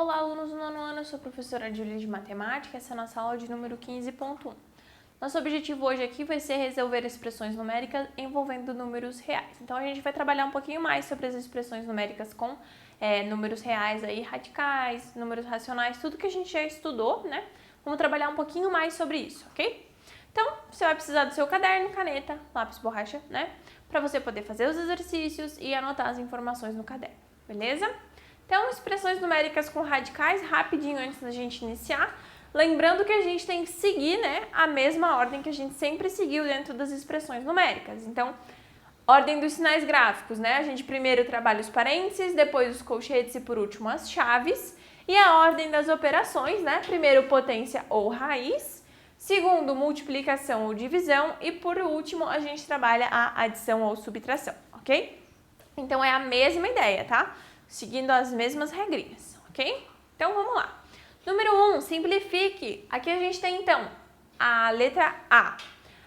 Olá, alunos do nono ano, eu sou a professora Júlia de Matemática, essa é a nossa aula de número 15.1. Nosso objetivo hoje aqui vai ser resolver expressões numéricas envolvendo números reais. Então, a gente vai trabalhar um pouquinho mais sobre as expressões numéricas com números reais, aí, radicais, números racionais, tudo que a gente já estudou, né? Vamos trabalhar um pouquinho mais sobre isso, ok? Então, você vai precisar do seu caderno, caneta, lápis, borracha, né? Para você poder fazer os exercícios e anotar as informações no caderno, beleza? Então, expressões numéricas com radicais, rapidinho antes da gente iniciar. Lembrando que a gente tem que seguir, né, a mesma ordem que a gente sempre seguiu dentro das expressões numéricas. Então, ordem dos sinais gráficos, né? A gente primeiro trabalha os parênteses, depois os colchetes e por último as chaves. E a ordem das operações, né? Primeiro potência ou raiz, segundo multiplicação ou divisão e por último a gente trabalha a adição ou subtração, ok? Então, é a mesma ideia, tá? Seguindo as mesmas regrinhas, ok? Então, vamos lá. Número 1, simplifique. Aqui a gente tem, então, a letra A.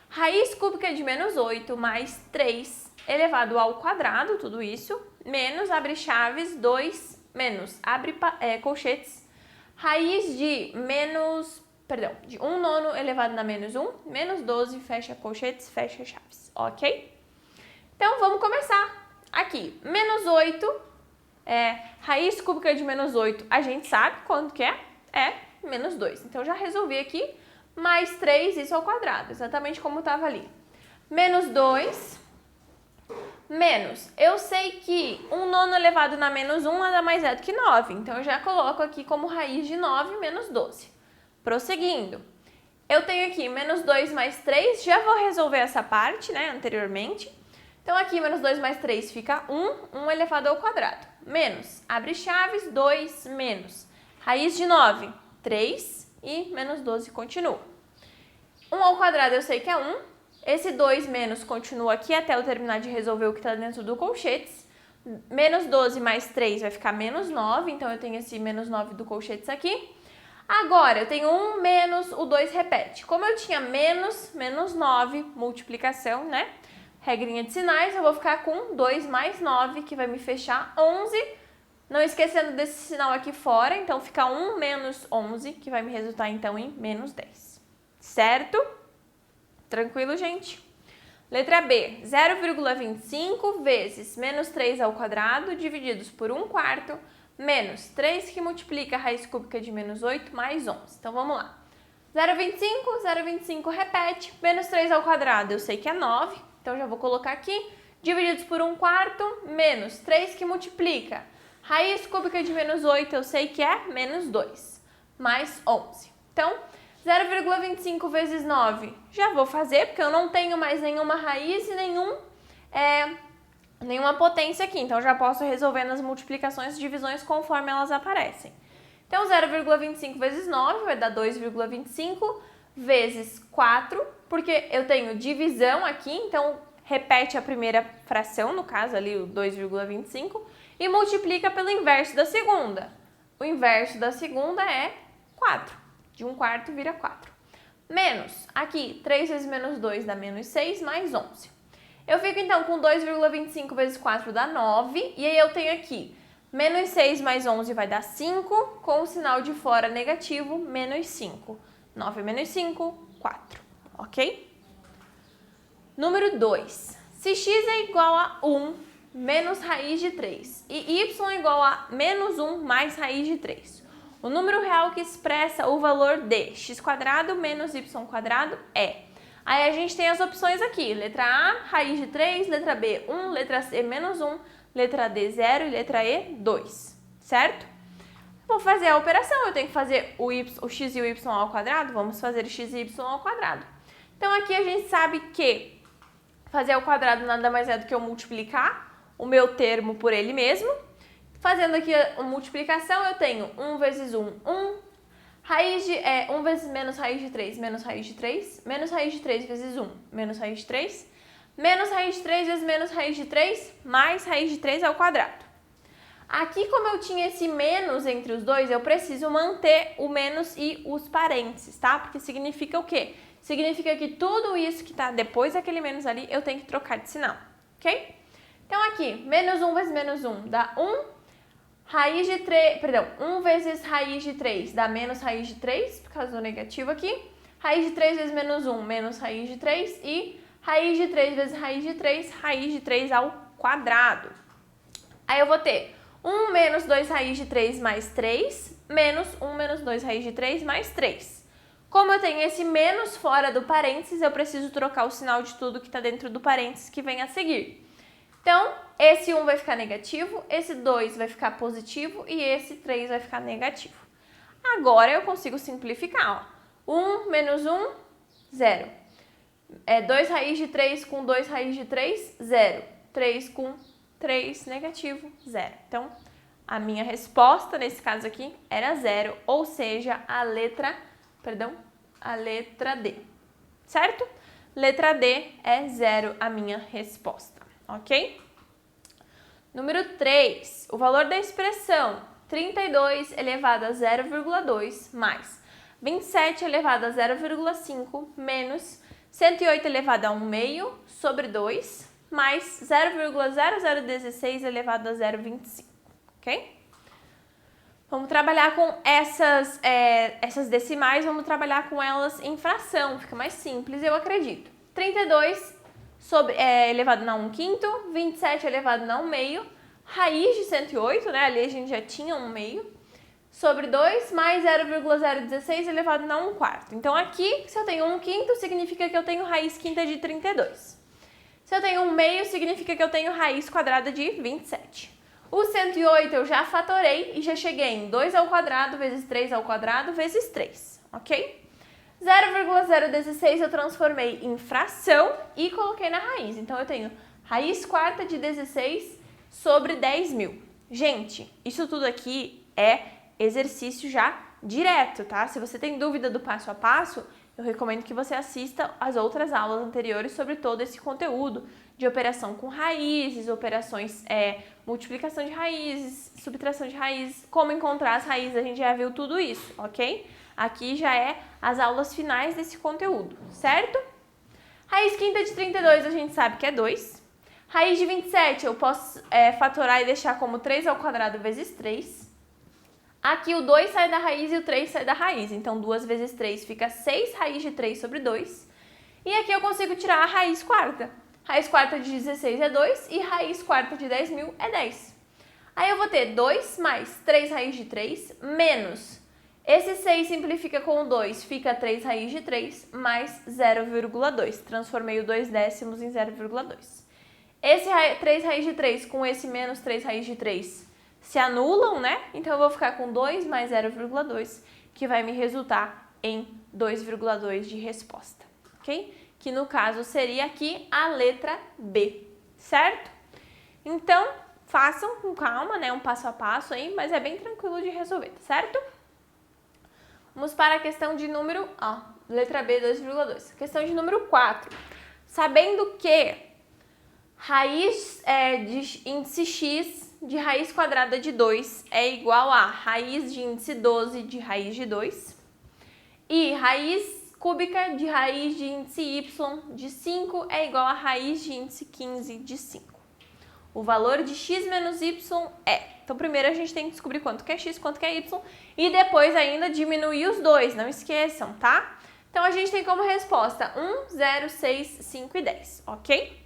Raiz cúbica de menos 8 mais 3 elevado ao quadrado, tudo isso, menos, abre chaves, 2, menos, abre colchetes, raiz de de 1 nono elevado na menos 1, menos 12, fecha colchetes, fecha chaves, ok? Então, vamos começar. Aqui, menos 8... raiz cúbica de menos 8, a gente sabe quanto que é? É menos 2. Então, já resolvi aqui, mais 3, isso ao quadrado, exatamente como estava ali. Menos 2, menos, eu sei que 1 nono elevado na menos 1 nada mais é do que 9. Então, eu já coloco aqui como raiz de 9 menos 12. Prosseguindo, eu tenho aqui menos 2 mais 3, já vou resolver essa parte, né, anteriormente. Então, aqui, menos 2 mais 3 fica 1 elevado ao quadrado. Menos, abre chaves, 2, menos. Raiz de 9, 3 e menos 12 continua. 1 ao quadrado eu sei que é 1. Esse 2 menos continua aqui até eu terminar de resolver o que está dentro do colchetes. Menos 12 mais 3 vai ficar menos 9, então eu tenho esse menos 9 do colchetes aqui. Agora, eu tenho 1 menos, o 2 repete. Como eu tinha menos 9, multiplicação, né? Regrinha de sinais, eu vou ficar com 2 mais 9, que vai me fechar 11. Não esquecendo desse sinal aqui fora, então fica 1 menos 11, que vai me resultar então em menos 10. Certo? Tranquilo, gente? Letra B, 0,25 vezes menos 3 ao quadrado, divididos por 1 quarto, menos 3 que multiplica a raiz cúbica de menos 8 mais 11. Então, vamos lá. 0,25 repete, menos 3 ao quadrado, eu sei que é 9. Então, já vou colocar aqui, divididos por 1 quarto, menos 3 que multiplica. Raiz cúbica de menos 8, eu sei que é menos 2, mais 11. Então, 0,25 vezes 9, já vou fazer, porque eu não tenho mais nenhuma raiz e nenhuma potência aqui. Então, já posso resolver nas multiplicações e divisões conforme elas aparecem. Então, 0,25 vezes 9 vai dar 2,25 vezes 4, porque eu tenho divisão aqui, então repete a primeira fração, no caso ali o 2,25, e multiplica pelo inverso da segunda. O inverso da segunda é 4. De 1 quarto vira 4. Menos, aqui, 3 vezes menos 2 dá menos 6, mais 11. Eu fico então com 2,25 vezes 4 dá 9, e aí eu tenho aqui menos 6 mais 11 vai dar 5, com o sinal de fora negativo, menos 5. 9 menos 5, 4, ok? Número 2. Se x é igual a 1 menos raiz de 3 e y é igual a menos 1 mais raiz de 3, o número real que expressa o valor de x² menos y² é... Aí a gente tem as opções aqui, letra A, raiz de 3, letra B, 1, letra C, menos 1, letra D, 0 e letra E, 2, certo? Vou fazer a operação, eu tenho que fazer o x e o y ao quadrado, vamos fazer o x e y ao quadrado. Então, aqui a gente sabe que fazer ao quadrado nada mais é do que eu multiplicar o meu termo por ele mesmo. Fazendo aqui a multiplicação, eu tenho 1 vezes 1, 1. Raiz de 1 vezes menos raiz de 3, menos raiz de 3. Menos raiz de 3 vezes 1, menos raiz de 3. Menos raiz de 3 vezes menos raiz de 3, mais raiz de 3 ao quadrado. Aqui, como eu tinha esse menos entre os dois, eu preciso manter o menos e os parênteses, tá? Porque significa o quê? Significa que tudo isso que tá depois daquele menos ali, eu tenho que trocar de sinal, ok? Então, aqui, menos 1 vezes menos 1 dá 1. Raiz de 3, perdão, 1 vezes raiz de 3 dá menos raiz de 3, por causa do negativo aqui. Raiz de 3 vezes menos 1, menos raiz de 3. E raiz de 3 vezes raiz de 3 ao quadrado. Aí eu vou ter 1 menos 2 raiz de 3 mais 3, menos 1 menos 2 raiz de 3 mais 3. Como eu tenho esse menos fora do parênteses, eu preciso trocar o sinal de tudo que está dentro do parênteses que vem a seguir. Então, esse 1 vai ficar negativo, esse 2 vai ficar positivo e esse 3 vai ficar negativo. Agora eu consigo simplificar. Ó. 1 menos 1, 0. 2 raiz de 3 com 2 raiz de 3, 0. 3 com 3, negativo, 0. Então, a minha resposta nesse caso aqui era 0, ou seja, a letra D. Certo? Letra D é 0 a minha resposta, ok? Número 3, o valor da expressão 32 elevado a 0,2 mais 27 elevado a 0,5 menos 108 elevado a 1 meio sobre 2 mais 0,0016 elevado a 0,25, ok? Vamos trabalhar com essas decimais, vamos trabalhar com elas em fração, fica mais simples, eu acredito. 32 elevado a 1 quinto, 27 elevado a 1 meio, raiz de 108, né? Ali a gente já tinha 1 meio, sobre 2 mais 0,016 elevado a 1 quarto. Então aqui, se eu tenho 1 quinto, significa que eu tenho raiz quinta de 32. Se eu tenho 1 meio, significa que eu tenho raiz quadrada de 27. O 108 eu já fatorei e já cheguei em 2 ao quadrado vezes 3 ao quadrado vezes 3, ok? 0,016 eu transformei em fração e coloquei na raiz. Então, eu tenho raiz quarta de 16 sobre 10.000. Gente, isso tudo aqui é exercício já direto, tá? Se você tem dúvida do passo a passo, eu recomendo que você assista as outras aulas anteriores sobre todo esse conteúdo de operação com raízes, operações, multiplicação de raízes, subtração de raízes, como encontrar as raízes, a gente já viu tudo isso, ok? Aqui já é as aulas finais desse conteúdo, certo? Raiz quinta de 32 a gente sabe que é 2. Raiz de 27 eu posso fatorar e deixar como 3 ao quadrado vezes 3. Aqui o 2 sai da raiz e o 3 sai da raiz, então 2 vezes 3 fica 6 raiz de 3 sobre 2. E aqui eu consigo tirar a raiz quarta. Raiz quarta de 16 é 2 e raiz quarta de 10.000 é 10. Aí eu vou ter 2 mais 3 raiz de 3 menos, esse 6 simplifica com o 2, fica 3 raiz de 3 mais 0,2. Transformei o 2 décimos em 0,2. Esse 3 raiz de 3 com esse menos 3 raiz de 3 se anulam, né? Então eu vou ficar com 2 mais 0,2, que vai me resultar em 2,2 de resposta, ok? Que no caso seria aqui a letra B, certo? Então, façam com calma, né? Um passo a passo aí, mas é bem tranquilo de resolver, certo? Vamos para a questão de número, letra B, 2,2. Questão de número 4. Sabendo que raiz de índice x de raiz quadrada de 2 é igual a raiz de índice 12 de raiz de 2 e raiz cúbica de raiz de índice y de 5 é igual a raiz de índice 15 de 5. O valor de x menos y é... Então, primeiro a gente tem que descobrir quanto que é x, quanto que é y, e depois ainda diminuir os dois, não esqueçam, tá? Então, a gente tem como resposta 1, 0, 6, 5 e 10, ok?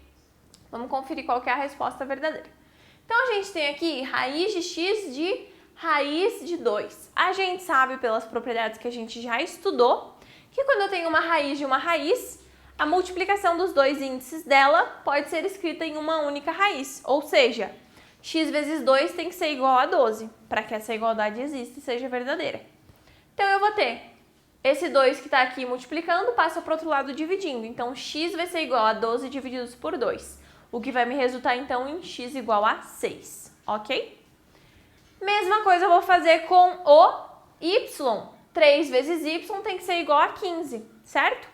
Vamos conferir qual que é a resposta verdadeira. Então, a gente tem aqui raiz de x de raiz de 2. A gente sabe pelas propriedades que a gente já estudou que quando eu tenho uma raiz de uma raiz, a multiplicação dos dois índices dela pode ser escrita em uma única raiz, ou seja, x vezes 2 tem que ser igual a 12, para que essa igualdade exista e seja verdadeira. Então, eu vou ter esse 2 que está aqui multiplicando, passa para o outro lado dividindo. Então, x vai ser igual a 12 divididos por 2, o que vai me resultar, então, em x igual a 6, ok? Mesma coisa eu vou fazer com o y. 3 vezes y tem que ser igual a 15, certo?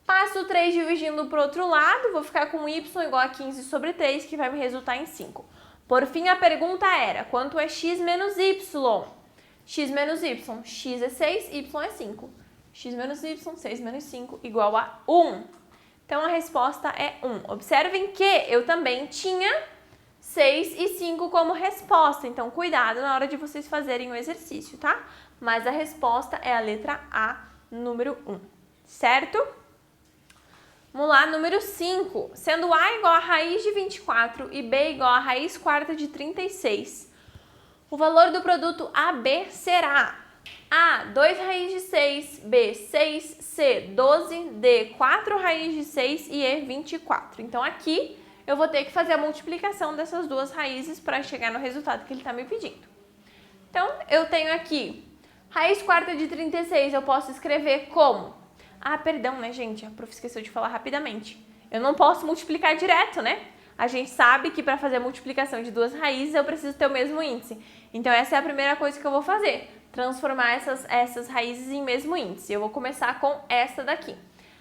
Passo o 3 dividindo para o outro lado, vou ficar com y igual a 15 sobre 3, que vai me resultar em 5. Por fim, a pergunta era, quanto é x menos y? X menos y, x é 6, y é 5. X menos y, 6 menos 5, igual a 1. Então, a resposta é 1. Observem que eu também tinha 6 e 5 como resposta. Então, cuidado na hora de vocês fazerem o exercício, tá? Mas a resposta é a letra A, número 1, certo? Vamos lá, número 5. Sendo A igual a raiz de 24 e B igual a raiz quarta de 36, o valor do produto AB será A, 2 raiz de 6, B, 6, C, 12, D, 4 raiz de 6 e E, 24. Então, aqui eu vou ter que fazer a multiplicação dessas duas raízes para chegar no resultado que ele está me pedindo. Então, eu tenho aqui raiz quarta de 36, eu posso escrever como? Ah, perdão, né, gente? A prof esqueceu de falar rapidamente. Eu não posso multiplicar direto, né? A gente sabe que para fazer a multiplicação de duas raízes eu preciso ter o mesmo índice. Então, essa é a primeira coisa que eu vou fazer. Transformar essas raízes em mesmo índice. Eu vou começar com essa daqui.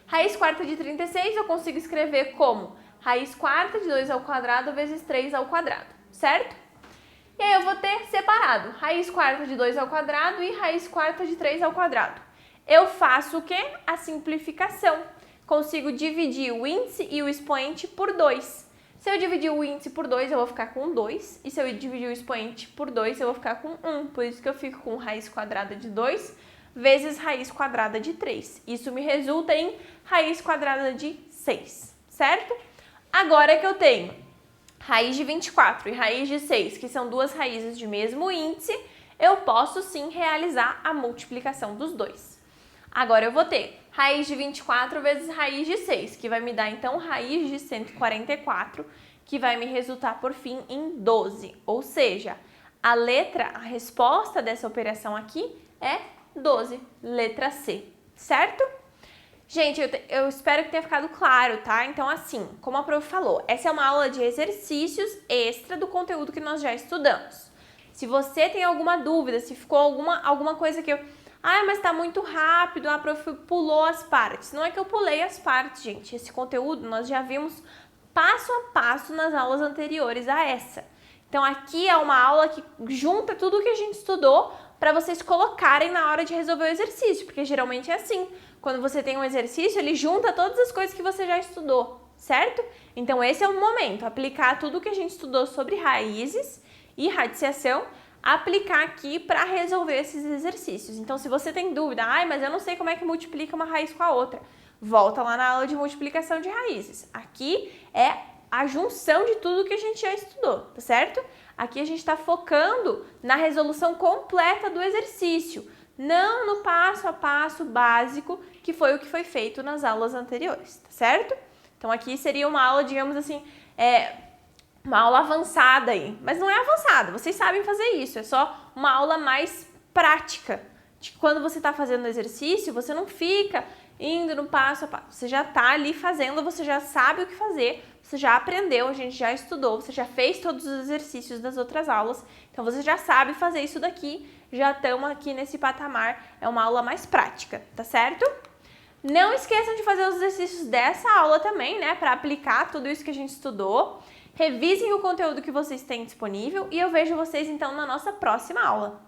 Raiz quarta de 36 eu consigo escrever como raiz quarta de 2 ao quadrado vezes 3 ao quadrado, certo? E aí eu vou ter separado raiz quarta de 2 ao quadrado e raiz quarta de 3 ao quadrado. Eu faço o quê? A simplificação. Consigo dividir o índice e o expoente por 2. Se eu dividir o índice por 2, eu vou ficar com 2. E se eu dividir o expoente por 2, eu vou ficar com 1. Por isso que eu fico com raiz quadrada de 2 vezes raiz quadrada de 3. Isso me resulta em raiz quadrada de 6, certo? Agora que eu tenho raiz de 24 e raiz de 6, que são duas raízes de mesmo índice, eu posso sim realizar a multiplicação dos dois. Agora eu vou ter raiz de 24 vezes raiz de 6, que vai me dar então raiz de 144, que vai me resultar por fim em 12. Ou seja, a resposta dessa operação aqui é 12, letra C, certo? Gente, eu espero que tenha ficado claro, tá? Então, assim, como a prof falou, essa é uma aula de exercícios extra do conteúdo que nós já estudamos. Se você tem alguma dúvida, se ficou alguma coisa que mas tá muito rápido, a prof pulou as partes. Não é que eu pulei as partes, gente. Esse conteúdo nós já vimos passo a passo nas aulas anteriores a essa. Então, aqui é uma aula que junta tudo o que a gente estudou para vocês colocarem na hora de resolver o exercício, porque geralmente é assim. Quando você tem um exercício, ele junta todas as coisas que você já estudou, certo? Então, esse é o momento, aplicar tudo o que a gente estudou sobre raízes e radiciação, aplicar aqui para resolver esses exercícios. Então, se você tem dúvida, mas eu não sei como é que multiplica uma raiz com a outra, volta lá na aula de multiplicação de raízes. Aqui é a junção de tudo que a gente já estudou, tá certo? Aqui a gente está focando na resolução completa do exercício, não no passo a passo básico, que foi o que foi feito nas aulas anteriores, tá certo? Então, aqui seria uma aula, digamos assim, uma aula avançada aí, mas não é avançada, vocês sabem fazer isso, é só uma aula mais prática, de que quando você está fazendo o exercício, você não fica indo no passo a passo, você já está ali fazendo, você já sabe o que fazer, você já aprendeu, a gente já estudou, você já fez todos os exercícios das outras aulas, então você já sabe fazer isso daqui, já estamos aqui nesse patamar, é uma aula mais prática, tá certo? Não esqueçam de fazer os exercícios dessa aula também, né, para aplicar tudo isso que a gente estudou. Revisem o conteúdo que vocês têm disponível e eu vejo vocês então na nossa próxima aula.